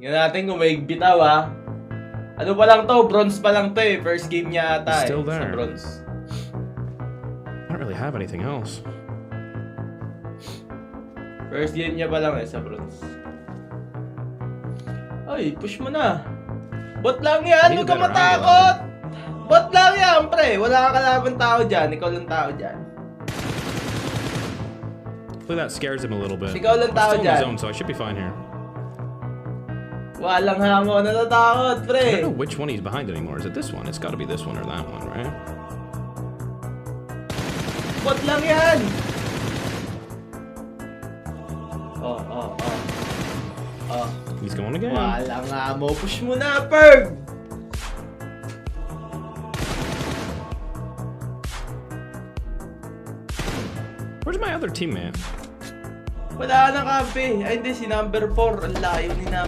Tingnan natin kung may bitaw ah. Ano pa lang to? Bronze pa lang to eh. First game niya ata Still sa there. bronze. I don't really have anything else. First game niya pa lang eh sa bronze. Ay, push mo na. Bot lang yan, huwag ka matakot! Bot lang yan, pre! Wala ka kalaban tao dyan, ikaw lang tao dyan. Hopefully that scares him a little bit. Ikaw lang I'm tao still in the dyan. zone, so I should be fine here. Walang hamon, natatakot, I pre! don't know which one he's behind anymore. Is it this one? It's got to be this one or that one, right? Bot lang yan! Oh. He's going again. Walang amo, push mo na, Perg! Where's my other teammate? Wala na kampi. Ay hindi, si number 4. Ang layo ni number